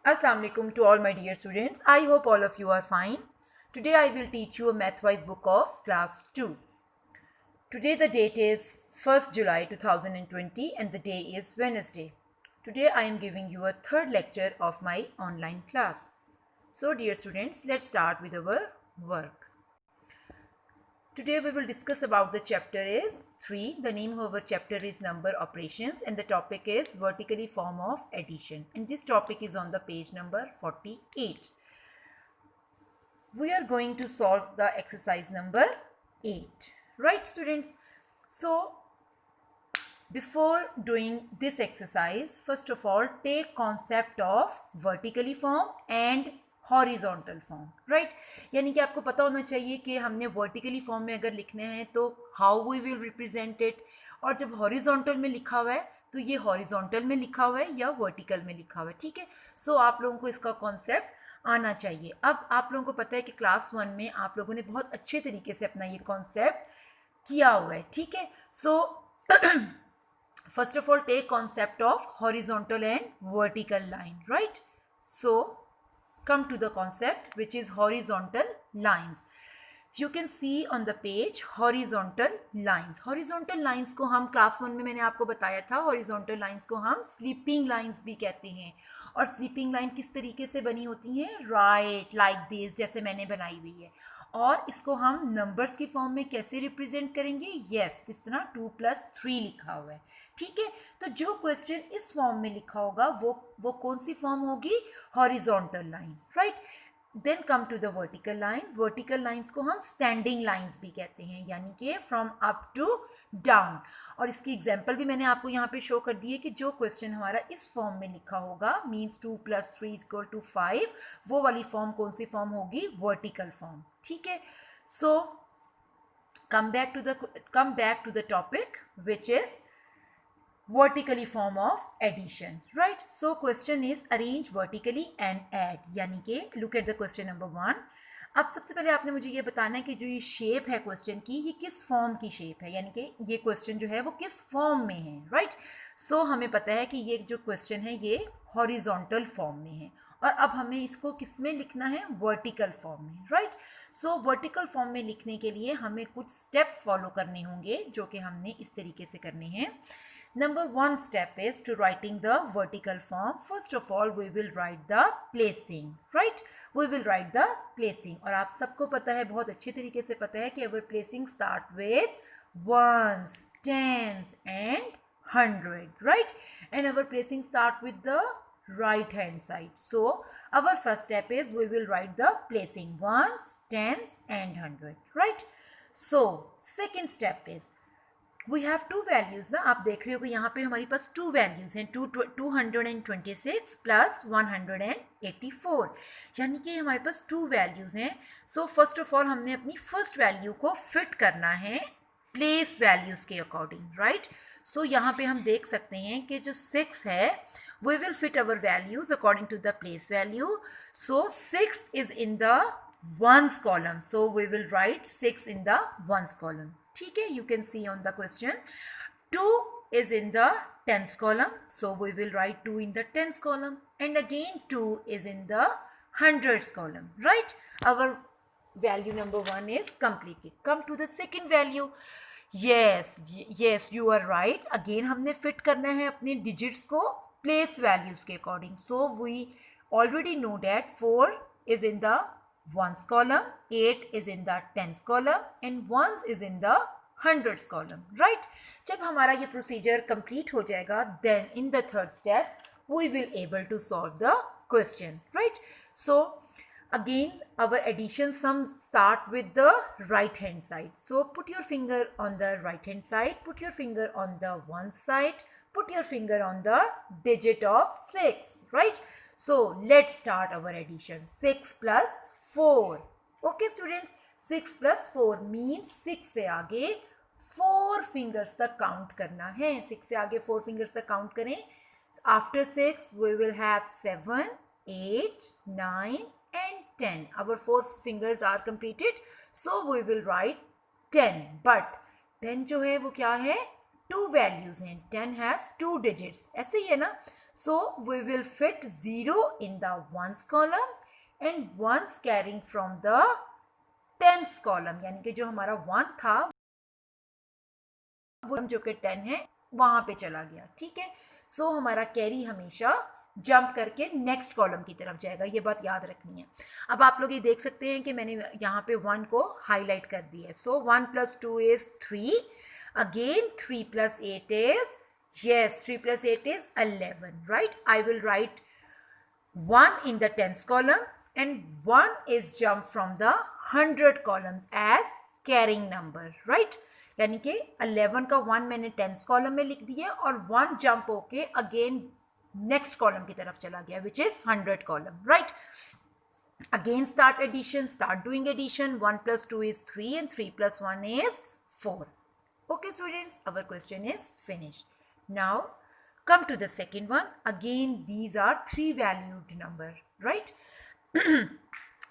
Assalamu alaikum to all my dear students. I hope all of you are fine. Today I will teach you a math-wise book of class 2. Today the date is 1st July 2020 and the day is Wednesday. Today I am giving you a third lecture of my online class. So dear students, let's start with our work. Today we will discuss about the chapter is 3. The name of our chapter is number operations and the topic is vertically form of addition. And this topic is on the page number 48. We are going to solve the exercise number 8. Right students? So before doing this exercise, first of all take concept of vertically form and horizontal form right यानी कि आपको पता होना चाहिए कि हमने vertically form में अगर लिखने हैं तो how we will represent it, और जब हॉरिजॉन्टल में लिखा हुआ है तो ये हॉरिजॉन्टल में लिखा हुआ है या वर्टिकल में लिखा हुआ है. ठीक है, सो आप लोगों को इसका कॉन्सेप्ट आना चाहिए. अब आप लोगों को पता है कि क्लास 1 में आप लोगों ने बहुत अच्छे तरीके से अपना ये कॉन्सेप्ट किया हुआ है. ठीक है, सो first of all take concept of horizontal and vertical line, right? So come to the concept which is horizontal lines. You can see on the page horizontal lines. Horizontal lines को हम class 1 में मैंने आपको बताया था, horizontal lines को हम sleeping lines भी कहते हैं. और sleeping line किस तरीके से बनी होती हैं? Right, like this, जैसे मैंने बनाई हुई है. और इसको हम नंबर्स की फॉर्म में कैसे रिप्रेजेंट करेंगे? यस, किस तरह 2+3 लिखा हुआ है. ठीक है, तो जो क्वेश्चन इस फॉर्म में लिखा होगा वो कौन सी फॉर्म होगी? Horizontal line, right. Then come to the vertical line. Vertical lines को हम स्टैंडिंग लाइंस भी कहते हैं, यानी कि फ्रॉम अप टू डाउन. और इसकी एग्जांपल भी मैंने आपको यहाँ पे शो कर दी है कि जो क्वेश्चन हमारा इस फॉर्म में लिखा होगा मीन्स 2+3 = 5, वो वाली फॉर्म कौन सी फॉर्म होगी? Vertical form. ठीक है, सो come back to the topic which is vertically form of addition, right? So question is arrange vertically and add, यानी कि look at the question number 1. अब सबसे पहले आपने मुझे ये बताना है कि जो ये शेप है क्वेश्चन की, ये किस फॉर्म की शेप है, यानी कि ये क्वेश्चन जो है वो किस फॉर्म में है, राइट. सो हमें पता है कि ये जो क्वेश्चन है ये हॉरिजॉन्टल फॉर्म में है और अब हमें इसको किस में लिखना है? वर्टिकल फॉर्म में, राइट. सो वर्टिकल फॉर्म में लिखने के लिए हमें कुछ स्टेप्स फॉलो करने होंगे जो कि हमने इस तरीके से करने हैं. Number 1 step is to writing the vertical form. First of all, we will write the placing, right? We will write the placing. और आप सबको पता है, बहुत अच्छे तरीके से पता है कि our placing start with ones, tens and 100, right? And our placing start with the right hand side. So our first step is we will write the placing ones, tens and 100, right? So second step is we have two values ना. आप देख रहे हो कि यहाँ पे हमारे पास two values हैं, 226 plus 184, यानी कि हमारे पास two values हैं. So first of all हमने अपनी first value को fit करना है place values के according, right? So यहाँ पे हम देख सकते हैं कि जो 6 है we will fit our values according to the place value. So 6 is in the ones column, so we will write 6 in the ones column. ठीक है, you can see on the question 2 is in the tens column, so we will write 2 in the tens column, and again 2 is in the hundreds column, right? Our value number 1 is completed. Come to the second value. yes you are right. Again हमने fit करना है अपने digits को place values के according. So we already know that 4 is in the ones column, 8 is in the tens column and ones is in the hundreds column, right? जब हमारा ये procedure complete हो जाएगा, then in the third step we will able to solve the question, right? So again our addition sum start with the right hand side. So put your finger on the right hand side, put your finger on the one side, put your finger on the digit of 6, right? So let's start our addition. 6 plus 4. Okay students, 6 plus 4 means 6 से आगे 4 fingers तक count करना है. 6 से आगे 4 fingers तक count करें. After 6 we will have 7, 8, 9 and 10. Our 4 fingers are completed, so we will write 10. But 10 जो है वो क्या है? 2 values हैं. 10 has 2 digits. ऐसे ही है ना. So we will fit 0 in the ones column and ones carrying from the tens column, यानी कि जो हमारा 1 था वो जो कि 10 है वहां पे चला गया. ठीक है, सो हमारा कैरी हमेशा जंप करके नेक्स्ट कॉलम की तरफ जाएगा, ये बात याद रखनी है. अब आप लोग ये देख सकते हैं कि मैंने यहाँ पे 1 को हाईलाइट कर दिया है. सो 1 + 2 is 3. Again 3 + 8 is, yes, 3 + 8 is 11, right? I will write 1 in the tens column and 1 is jumped from the 100 columns as carrying number, right? यानी कि 11 का 1 मैंने टेंस कॉलम में लिख दिया और 1 जंप होके अगेन नेक्स्ट कॉलम की तरफ चला गया, which is 100 column, right? Again start addition, start doing addition. 1 + 2 is 3 and 3 + 1 is 4. Okay students, our question is finished. Now come to the second one. Again these are 3 valued number, right?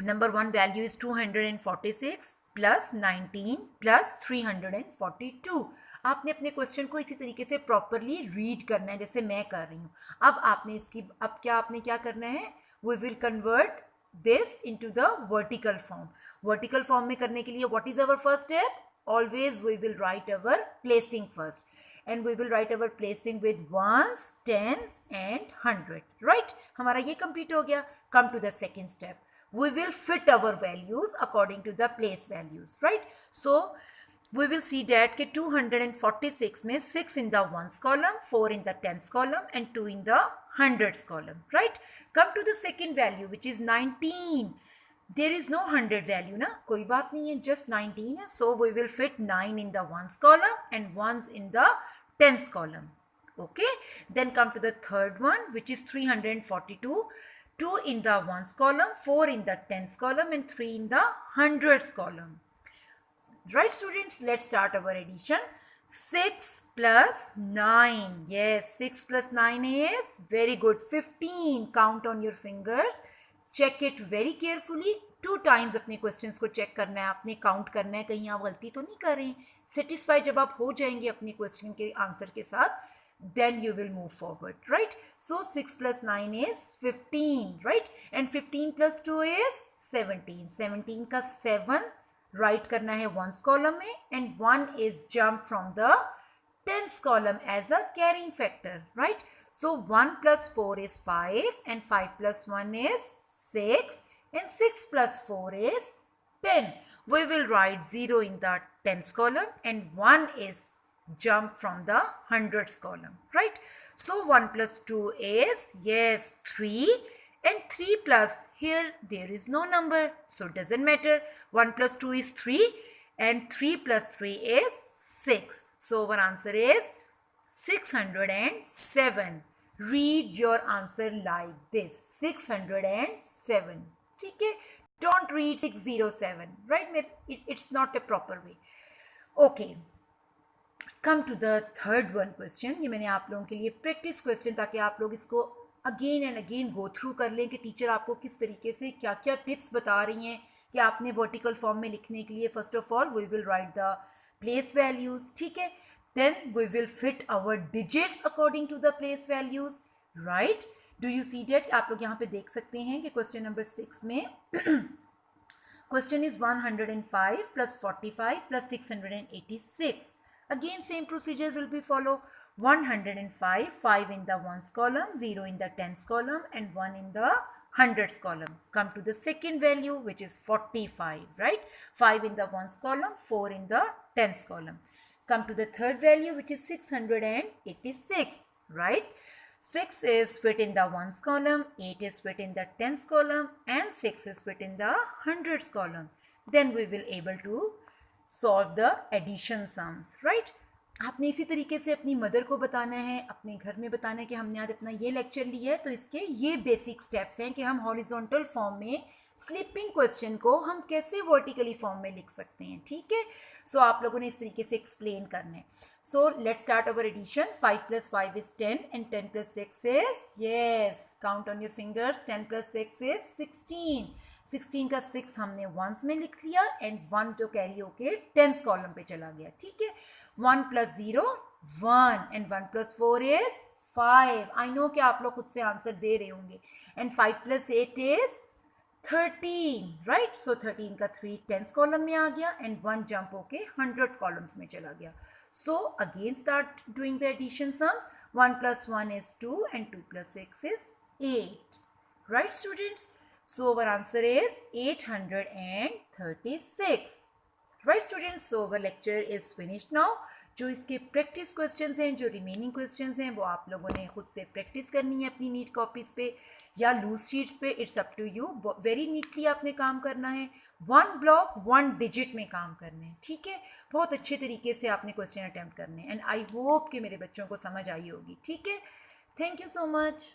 Number 1 value is 246 plus 19 plus 342. आपने अपने question को इसी तरीके से properly read करना है जैसे मैं कर रही हूँ. अब क्या करना है? We will convert this into the vertical form. Vertical form में करने के लिए what is our first step? Always we will write our placing first. And we will write our placing with ones, tens and 100. Right? हमारा ये complete हो गया. Come to the second step. We will fit our values according to the place values. Right? So we will see that कि 246 में 6 in the ones column, 4 in the tens column and 2 in the hundreds column. Right? Come to the second value which is 19. There is no 100 value ना, कोई बात नहीं है, just 19 है. So we will fit 9 in the ones column and ones in the tens column. Okay, then come to the third one which is 342. 2 in the ones column, 4 in the tens column and 3 in the hundreds column. Right students, let's start our addition. 6 plus 9. Yes, 6 plus 9 is very good. 15. Count on your fingers. Check it very carefully. 2 times अपने questions को check करना है, आपने count करना है, कहीं आप गलती तो नहीं कर रहे हैं. Satisfy जब आप हो जाएंगे अपने question के answer के साथ, then you will move forward, right? So 6 plus 9 is 15, right? And 15 plus 2 is 17. 17 का 7 write करना है ones column में and 1 is jumped from the tens column as a carrying factor, right? So 1 plus 4 is 5 and 5 plus 1 is 6 and 6 plus 4 is 10. We will write 0 in the tens column and 1 is jump from the hundreds column, right? So 1 plus 2 is, yes, 3 and 3 plus, here there is no number, so it doesn't matter. 1 plus 2 is 3 and 3 plus 3 is 6. So our answer is 607. Read your answer like this, 607. ठीक है? Don't read 607, right? It's not a proper way. Okay. Come to the third one question. ये मैंने आप लोगों के लिए practice question ताकि आप लोग इसको again and again go through कर लें कि टीचर आपको किस तरीके से क्या क्या टिप्स बता रही हैं कि आपने वर्टिकल फॉर्म में लिखने के लिए first of all we will write the place values. ठीक है, then we will fit our digits according to the place values, right? Do you see that? आप लोग यहाँ पे देख सकते हैं कि क्वेश्चन नंबर 6 में question is 105 plus 45 plus 686. Again same procedure will be follow. 105, 5 in the ones column, 0 in the tens column and 1 in the hundreds column. Come to the second value which is 45, right? 5 in the ones column, 4 in the tens column. Come to the third value which is 686, right? 6 is fit in the ones column, 8 is fit in the tens column and 6 is fit in the hundreds column. Then we will able to solve the addition sums, right? आपने इसी तरीके से अपनी mother को बताना है, अपने घर में बताना है कि हमने आज अपना ये लेक्चर लिया है तो इसके ये बेसिक स्टेप्स हैं कि हम हॉरिजॉन्टल फॉर्म में स्लिपिंग क्वेश्चन को हम कैसे वर्टिकली फॉर्म में लिख सकते हैं. ठीक है, सो आप लोगों ने इस तरीके से एक्सप्लेन करना है. So let's start our addition. 5 plus 5 is 10 and 10 plus 6 is, yes, count on your fingers, 10 plus 6 is 16. 16 का 6 हमने वंस में लिख लिया एंड 1 जो कैरी होके टेंस कॉलम पे चला गया. ठीक है, 1 plus 0 1 and 1 plus 4 is 5. I know कि आप लोग खुद से आंसर दे रहे होंगे. And 5 + 8 is 13, right. सो 13 का 3 10th कॉलम में आ गया एंड 1 जंप होके 100th कॉलम्स में चला गया. So again start doing the addition sums. 1 + 1 is 2 and 2 + 6 is 8. Right, students? So our answer is 836. Right, students? So our lecture is finished now. जो इसके practice questions हैं, जो रिमेनिंग क्वेश्चंस हैं, वो आप लोगों ने खुद से प्रैक्टिस करनी है अपनी नीट कॉपीज़ पे या लूज शीट्स पे. It's up to you. Very neatly आपने काम करना है. 1 ब्लॉक 1 डिजिट में काम करने हैं. ठीक है, बहुत अच्छे तरीके से आपने क्वेश्चन अटैम्प्ट करने हैं. एंड आई होप कि मेरे बच्चों को समझ आई होगी. ठीक है, थैंक यू सो मच.